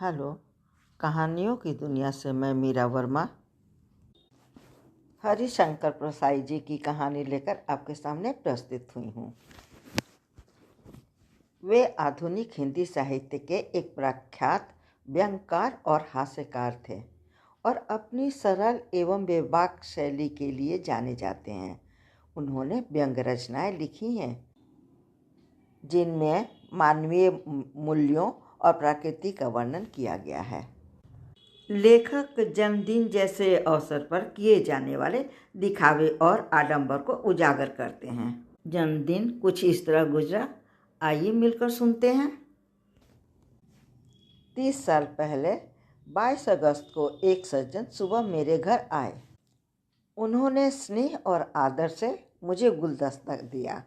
Hello, कहानियों की दुनिया से मैं मीरा वर्मा हरिशंकर प्रसाई जी की कहानी लेकर आपके सामने प्रस्तुत हुई हूँ। वे आधुनिक हिंदी साहित्य के एक प्रख्यात व्यंग्यकार और हास्यकार थे और अपनी सरल एवं बेबाक शैली के लिए जाने जाते हैं। उन्होंने व्यंग्य रचनाएं लिखी हैं जिनमें मानवीय मूल्यों और प्रकृति का वर्णन किया गया है। लेखक जन्मदिन जैसे अवसर पर किए जाने वाले दिखावे और आडंबर को उजागर करते हैं। जन्मदिन कुछ इस तरह गुजरा, आइए मिलकर सुनते हैं। 30 साल पहले 22 अगस्त को एक सज्जन सुबह मेरे घर आए। उन्होंने स्नेह और आदर से मुझे गुलदस्ता दिया।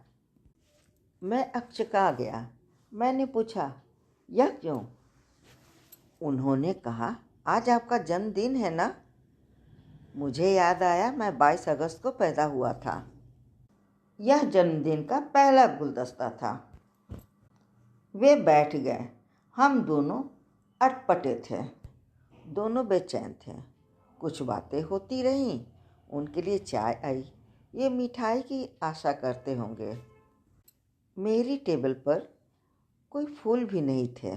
मैं अकचका गया। मैंने पूछा, यह क्यों? उन्होंने कहा, आज आपका जन्मदिन है ना? मुझे याद आया मैं 22 अगस्त को पैदा हुआ था। यह जन्मदिन का पहला गुलदस्ता था। वे बैठ गए। हम दोनों अटपटे थे, दोनों बेचैन थे। कुछ बातें होती रहीं। उनके लिए चाय आई। ये मिठाई की आशा करते होंगे। मेरी टेबल पर कोई फूल भी नहीं थे।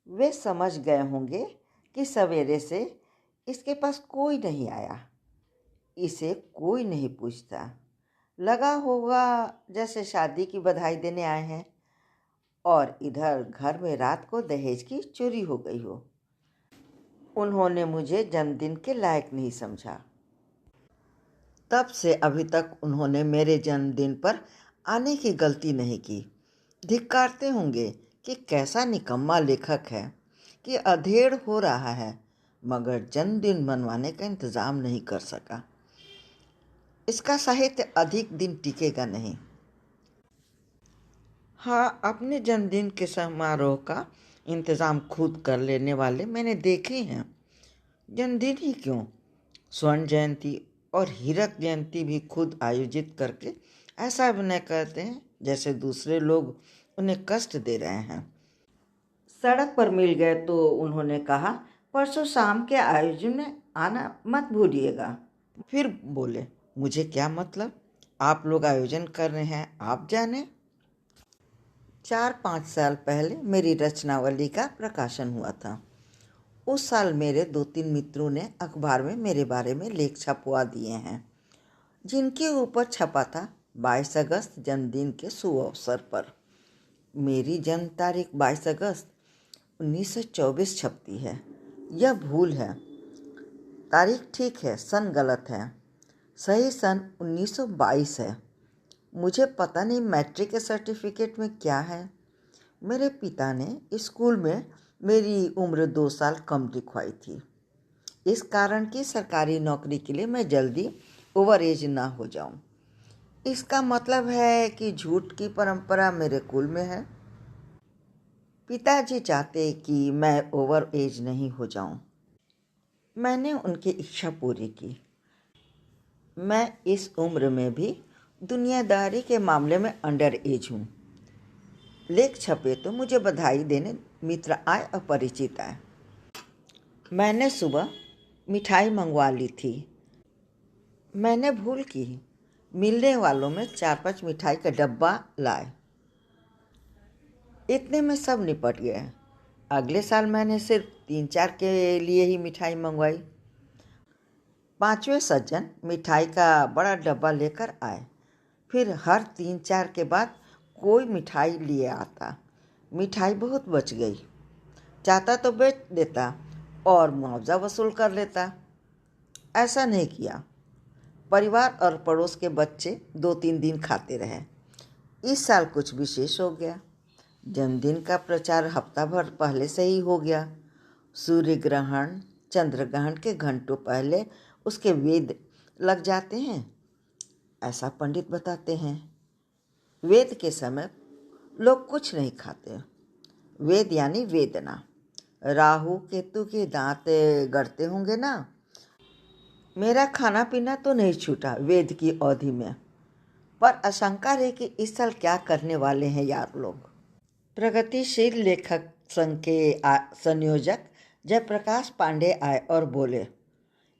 वे समझ गए होंगे कि सवेरे से इसके पास कोई नहीं आया। इसे कोई नहीं पूछता। लगा होगा जैसे शादी की बधाई देने आए हैं और इधर घर में रात को दहेज की चोरी हो गई हो। उन्होंने मुझे जन्मदिन के लायक नहीं समझा। तब से अभी तक उन्होंने मेरे जन्मदिन पर आने की गलती नहीं की। धिक्कारते होंगे कि कैसा निकम्मा लेखक है कि अधेड़ हो रहा है मगर जन्मदिन मनवाने का इंतज़ाम नहीं कर सका। इसका साहित्य अधिक दिन टिकेगा नहीं। हाँ, अपने जन्मदिन के समारोह का इंतज़ाम खुद कर लेने वाले मैंने देखे हैं। जन्मदिन ही क्यों, स्वर्ण जयंती और हीरक जयंती भी खुद आयोजित करके ऐसा अभिनय करते हैं जैसे दूसरे लोग उन्हें कष्ट दे रहे हैं। सड़क पर मिल गए तो उन्होंने कहा, परसों शाम के आयोजन में आना मत भूलिएगा। फिर बोले, मुझे क्या मतलब, आप लोग आयोजन कर रहे हैं, आप जाने। 4-5 साल पहले मेरी रचनावली का प्रकाशन हुआ था। उस साल मेरे 2-3 मित्रों ने अखबार में मेरे बारे में लेख छपवा दिए हैं जिनके ऊपर छपा था 22 अगस्त जन्मदिन के शुभ अवसर पर। मेरी जन्म तारीख 22 अगस्त 1924 छपती है। यह भूल है। तारीख ठीक है, सन गलत है। सही सन 1922 है। मुझे पता नहीं मैट्रिक के सर्टिफिकेट में क्या है। मेरे पिता ने स्कूल में मेरी उम्र 2 साल कम लिखवाई थी, इस कारण कि सरकारी नौकरी के लिए मैं जल्दी ओवर एज ना हो जाऊं। इसका मतलब है कि झूठ की परंपरा मेरे कुल में है। पिताजी चाहते कि मैं ओवर एज नहीं हो जाऊं। मैंने उनकी इच्छा पूरी की। मैं इस उम्र में भी दुनियादारी के मामले में अंडर एज हूँ। लेख छपे तो मुझे बधाई देने मित्र आए, अपरिचित आए। मैंने सुबह मिठाई मंगवा ली थी। मैंने भूल की। मिलने वालों में 4-5 मिठाई का डब्बा लाए। इतने में सब निपट गया। अगले साल मैंने सिर्फ 3-4 के लिए ही मिठाई मंगवाई। 5वें सज्जन मिठाई का बड़ा डब्बा लेकर आए। फिर हर 3-4 के बाद कोई मिठाई लिए आता। मिठाई बहुत बच गई। चाहता तो बेच देता और मुआवजा वसूल कर लेता। ऐसा नहीं किया। परिवार और पड़ोस के बच्चे 2-3 दिन खाते रहे। इस साल कुछ विशेष हो गया। जन्मदिन का प्रचार हफ्ता भर पहले से ही हो गया। सूर्य ग्रहण, चंद्र ग्रहण के घंटों पहले उसके वेद लग जाते हैं, ऐसा पंडित बताते हैं। वेद के समय लोग कुछ नहीं खाते। वेद यानी वेदना। राहु केतु के दांत गड़ते होंगे ना। मेरा खाना पीना तो नहीं छूटा वेद की अवधि में, पर आशंका है कि इस साल क्या करने वाले हैं यार लोग। प्रगतिशील लेखक संघ के संयोजक जयप्रकाश पांडे आए और बोले,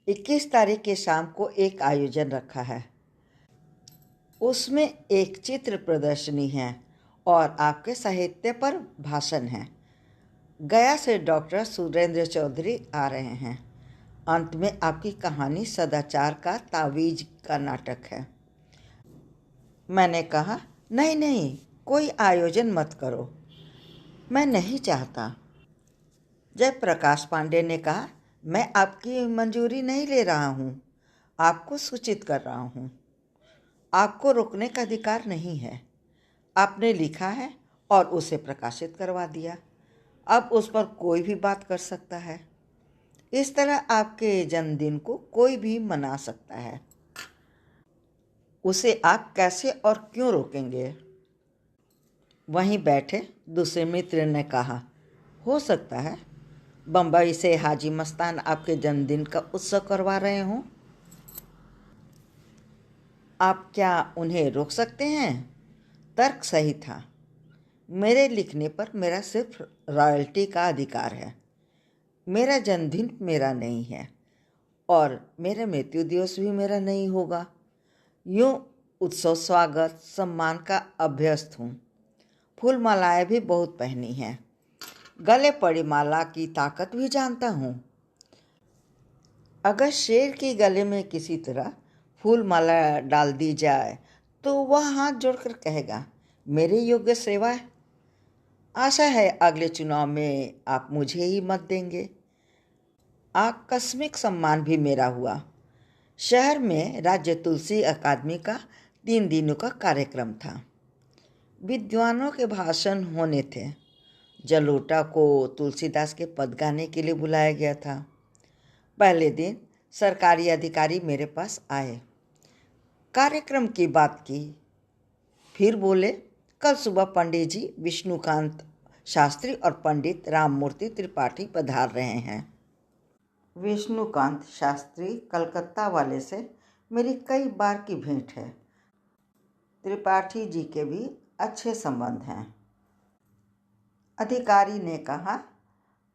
21 तारीख के शाम को एक आयोजन रखा है, उसमें एक चित्र प्रदर्शनी है और आपके साहित्य पर भाषण है। गया से डॉक्टर सुरेंद्र चौधरी आ रहे हैं। अंत में आपकी कहानी सदाचार का तावीज का नाटक है। मैंने कहा, नहीं नहीं, कोई आयोजन मत करो, मैं नहीं चाहता। जयप्रकाश पांडे ने कहा, मैं आपकी मंजूरी नहीं ले रहा हूँ, आपको सूचित कर रहा हूँ। आपको रोकने का अधिकार नहीं है। आपने लिखा है और उसे प्रकाशित करवा दिया, अब उस पर कोई भी बात कर सकता है। इस तरह आपके जन्मदिन को कोई भी मना सकता है, उसे आप कैसे और क्यों रोकेंगे? वहीं बैठे दूसरे मित्र ने कहा, हो सकता है बम्बई से हाजी मस्तान आपके जन्मदिन का उत्सव करवा रहे हों। आप क्या उन्हें रोक सकते हैं? तर्क सही था। मेरे लिखने पर मेरा सिर्फ रॉयल्टी का अधिकार है। मेरा जन्मदिन मेरा नहीं है और मेरा मृत्यु दिवस भी मेरा नहीं होगा। यूँ उत्सव स्वागत सम्मान का अभ्यस्त हूँ। फूल मालाएँ भी बहुत पहनी हैं। गले पड़ी माला की ताकत भी जानता हूँ। अगर शेर के गले में किसी तरह फूल माला डाल दी जाए तो वह हाथ जोड़कर कहेगा, मेरे योग्य सेवा है। आशा है अगले चुनाव में आप मुझे ही मत देंगे। आकस्मिक सम्मान भी मेरा हुआ। शहर में राज्य तुलसी अकादमी का 3 दिनों का कार्यक्रम था। विद्वानों के भाषण होने थे। जलोटा को तुलसीदास के पद गाने के लिए बुलाया गया था। पहले दिन सरकारी अधिकारी मेरे पास आए, कार्यक्रम की बात की, फिर बोले, कल सुबह पंडित जी विष्णुकांत शास्त्री और पंडित राममूर्ति त्रिपाठी पधार रहे हैं। विष्णुकांत शास्त्री कलकत्ता वाले से मेरी कई बार की भेंट है। त्रिपाठी जी के भी अच्छे संबंध हैं। अधिकारी ने कहा,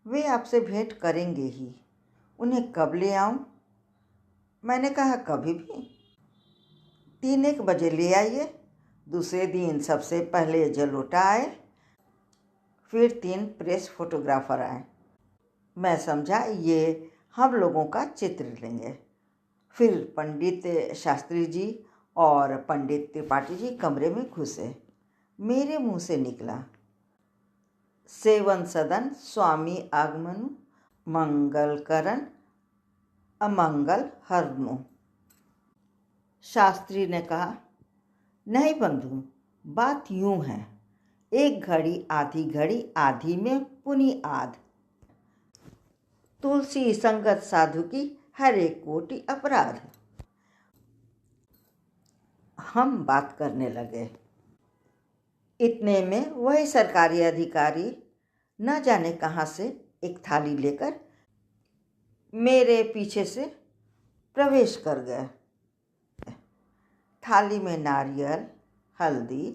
वे आपसे भेंट करेंगे ही, उन्हें कब ले आऊं? मैंने कहा, कभी भी। 3-1 बजे ले आइए। दूसरे दिन सबसे पहले जलोटा आए, फिर 3 प्रेस फोटोग्राफर आए। मैं समझा ये हम लोगों का चित्र लेंगे। फिर पंडित शास्त्री जी और पंडित त्रिपाठी जी कमरे में घुसे। मेरे मुंह से निकला, सेवन सदन स्वामी आगमनु मंगल करण अमंगल हरनु। शास्त्री ने कहा, नहीं बंधु, बात यूं है, एक घड़ी आधी में पुनि आध। तुलसी संगत साधु की हर एक कोटि अपराध। हम बात करने लगे। इतने में वही सरकारी अधिकारी न जाने कहाँ से एक थाली लेकर मेरे पीछे से प्रवेश कर गए। थाली में नारियल, हल्दी,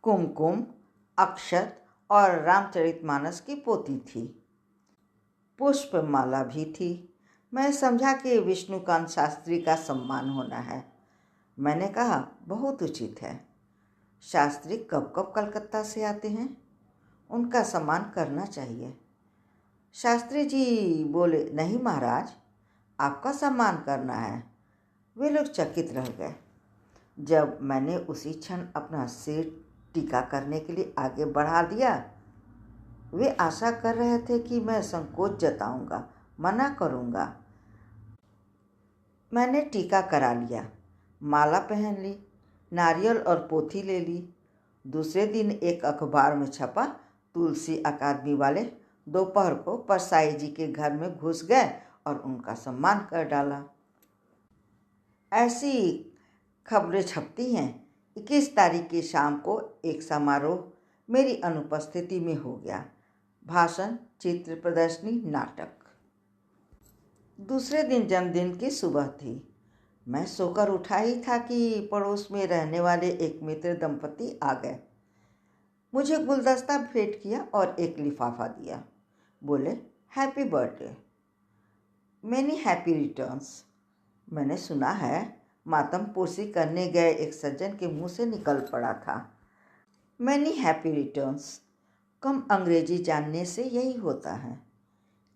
कुमकुम, अक्षत और रामचरितमानस की पोथी थी। पुष्पमाला भी थी। मैं समझा कि विष्णुकांत शास्त्री का सम्मान होना है। मैंने कहा, बहुत उचित है। शास्त्री कब कब कलकत्ता से आते हैं, उनका सम्मान करना चाहिए। शास्त्री जी बोले, नहीं महाराज, आपका सम्मान करना है। वे लोग चकित रह गए। जब मैंने उसी क्षण अपना सिर टीका करने के लिए आगे बढ़ा दिया, वे आशा कर रहे थे कि मैं संकोच जताऊंगा, मना करूंगा। मैंने टीका करा लिया, माला पहन ली, नारियल और पोथी ले ली। दूसरे दिन एक अखबार में छपा, तुलसी अकादमी वाले दोपहर को परसाई जी के घर में घुस गए और उनका सम्मान कर डाला। ऐसी खबरें छपती हैं। 21 तारीख की शाम को एक समारोह मेरी अनुपस्थिति में हो गया। भाषण, चित्र प्रदर्शनी, नाटक। दूसरे दिन जन्मदिन की सुबह थी। मैं सोकर उठा ही था कि पड़ोस में रहने वाले एक मित्र दंपति आ गए। मुझे गुलदस्ता भेंट किया और एक लिफाफा दिया। बोले, happy birthday, many happy returns. मैंने सुना है मातम पोसी करने गए एक सज्जन के मुंह से निकल पड़ा था, मैनी हैप्पी रिटर्न्स। कम अंग्रेजी जानने से यही होता है।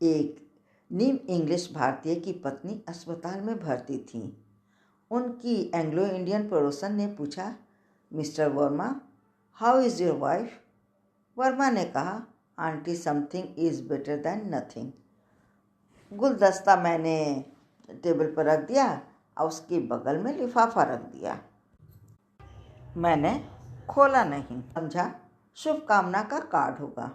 एक नीम इंग्लिश भारतीय की पत्नी अस्पताल में भर्ती थी। उनकी एंग्लो इंडियन पड़ोसन ने पूछा, mister Verma, how is your wife? Verma ने कहा, aunty, something is better than nothing. गुलदस्ता मैंने टेबल पर रख दिया और उसके बगल में लिफाफा रख दिया। मैंने खोला नहीं, समझा शुभकामना का कार्ड होगा,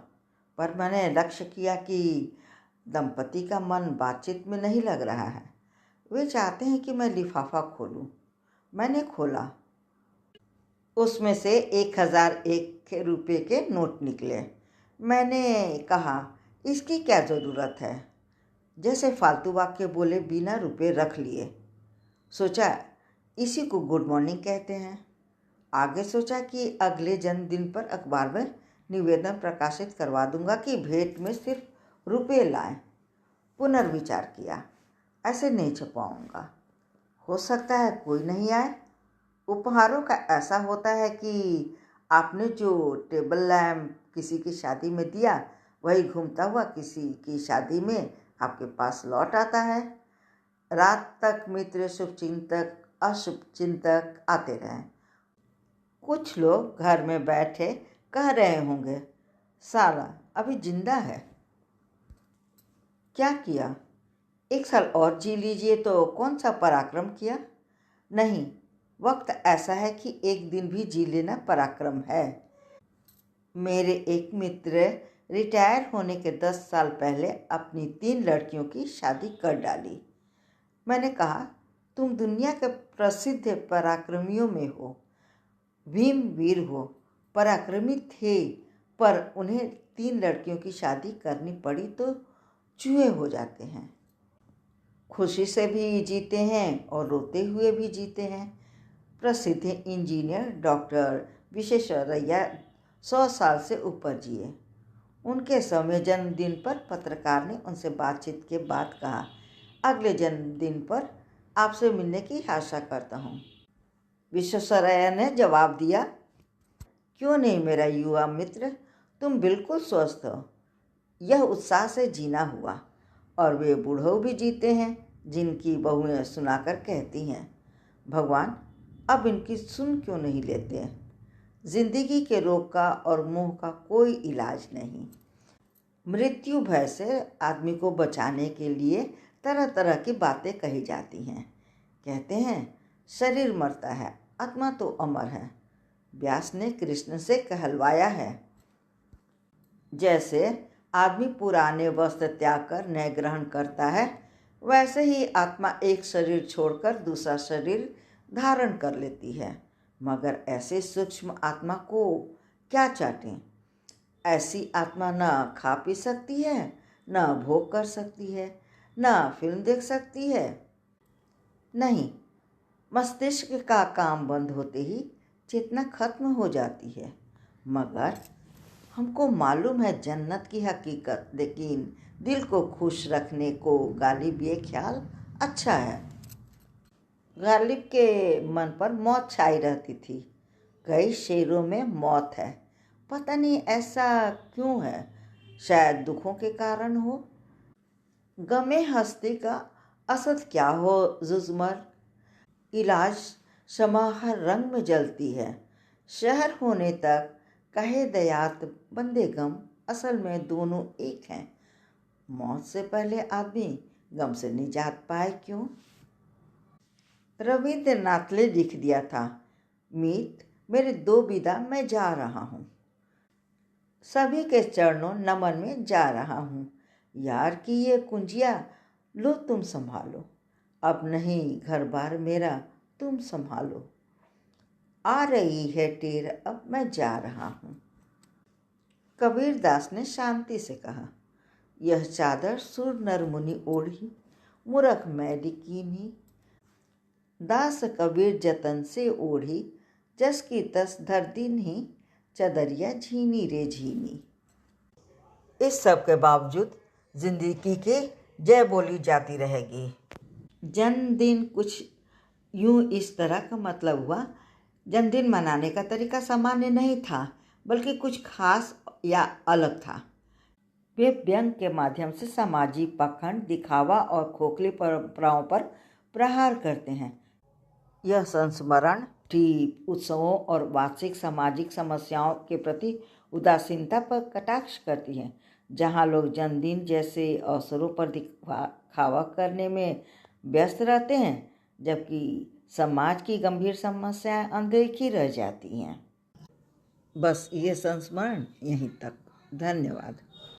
पर मैंने लक्ष्य किया कि दंपति का मन बातचीत में नहीं लग रहा है। वे चाहते हैं कि मैं लिफाफा खोलूं। मैंने खोला, उसमें से 1001 रुपये के नोट निकले। मैंने कहा, इसकी क्या ज़रूरत है? जैसे फालतू वाक्य बोले बिना रुपए रख लिए। सोचा इसी को गुड मॉर्निंग कहते हैं। आगे सोचा कि अगले जन्मदिन पर अखबार में निवेदन प्रकाशित करवा दूंगा कि भेंट में सिर्फ रुपए लाएं। पुनर्विचार किया, ऐसे नहीं छुपाऊंगा, हो सकता है कोई नहीं आए। उपहारों का ऐसा होता है कि आपने जो टेबल लैम्प किसी की शादी में दिया, वही घूमता हुआ किसी की शादी में आपके पास लौट आता है। रात तक मित्र, शुभचिंतक, अशुभचिंतक आते रहें। कुछ लोग घर में बैठे कह रहे होंगे, साला अभी जिंदा है। क्या किया? 1 साल और जी लीजिए तो कौन सा पराक्रम किया? नहीं, वक्त ऐसा है कि एक दिन भी जी लेना पराक्रम है। मेरे एक मित्र रिटायर होने के 10 साल पहले अपनी 3 लड़कियों की शादी कर डाली। मैंने कहा, तुम दुनिया के प्रसिद्ध पराक्रमियों में हो। भीम वीर हो, पराक्रमी थे, पर उन्हें 3 लड़कियों की शादी करनी पड़ी तो चूहे हो जाते हैं। खुशी से भी जीते हैं और रोते हुए भी जीते हैं। प्रसिद्ध इंजीनियर डॉक्टर विश्वेश्वरैया 100 साल से ऊपर जिए। उनके 100वें जन्मदिन पर पत्रकार ने उनसे बातचीत के बाद कहा, अगले जन्मदिन पर आपसे मिलने की आशा करता हूँ। विश्वेश्वरैया ने जवाब दिया, क्यों नहीं मेरा युवा मित्र, तुम बिल्कुल स्वस्थ हो। यह उत्साह से जीना हुआ। और वे बूढ़ों भी जीते हैं जिनकी बहुएं सुनाकर कहती हैं, भगवान अब इनकी सुन क्यों नहीं लेते? जिंदगी के रोग का और मोह का कोई इलाज नहीं। मृत्यु भय से आदमी को बचाने के लिए तरह तरह की बातें कही जाती हैं। कहते हैं शरीर मरता है, आत्मा तो अमर है। व्यास ने कृष्ण से कहलवाया है, जैसे आदमी पुराने वस्त्र त्याग कर नए ग्रहण करता है, वैसे ही आत्मा एक शरीर छोड़कर दूसरा शरीर धारण कर लेती है। मगर ऐसे सूक्ष्म आत्मा को क्या चाटें? ऐसी आत्मा न खा पी सकती है, न भोग कर सकती है, न फिल्म देख सकती है। नहीं, मस्तिष्क का काम बंद होते ही चेतना खत्म हो जाती है। मगर हमको मालूम है जन्नत की हकीकत, लेकिन दिल को खुश रखने को गालिब ये ख्याल अच्छा है। गालिब के मन पर मौत छाई रहती थी। कई शेरों में मौत है, पता नहीं ऐसा क्यों है, शायद दुखों के कारण हो। गमे हस्ती का असद क्या हो जुजमर, इलाज शमा हर रंग में जलती है। शहर होने तक कहे दयात बंदे गम, असल में दोनों एक हैं। मौत से पहले आदमी गम से निजात पाए क्यों? रविंद्रनाथ ने लिख दिया था, मीत मेरे 2 विदा मैं जा रहा हूँ, सभी के चरणों नमन में जा रहा हूँ। यार की ये कुंजिया लो तुम संभालो, अब नहीं घर बार मेरा तुम संभालो। आ रही है टेर अब मैं जा रहा हूँ। कबीर दास ने शांति से कहा, यह चादर सुर नर मुनि ओढ़ी, मूरख मैली कीन्ही। दास कबीर जतन से ओढ़ी, जस की तस धर दीन्ही। चदरिया झीनी रे झीनी। इस सब के बावजूद जिंदगी की जय बोली जाती रहेगी। जन्मदिन कुछ यूं इस तरह का मतलब हुआ, जन्मदिन मनाने का तरीका सामान्य नहीं था, बल्कि कुछ खास या अलग था। वे व्यंग के माध्यम से सामाजिक पाखंड, दिखावा और खोखली परंपराओं पर प्रहार करते हैं। यह संस्मरण उत्सवों और वार्षिक सामाजिक समस्याओं के प्रति उदासीनता पर कटाक्ष करती है, जहां लोग जन्मदिन जैसे अवसरों पर दिखावा करने में व्यस्त रहते हैं, जबकि समाज की गंभीर समस्याएं अनदेखी रह जाती हैं। बस ये संस्मरण यहीं तक। धन्यवाद।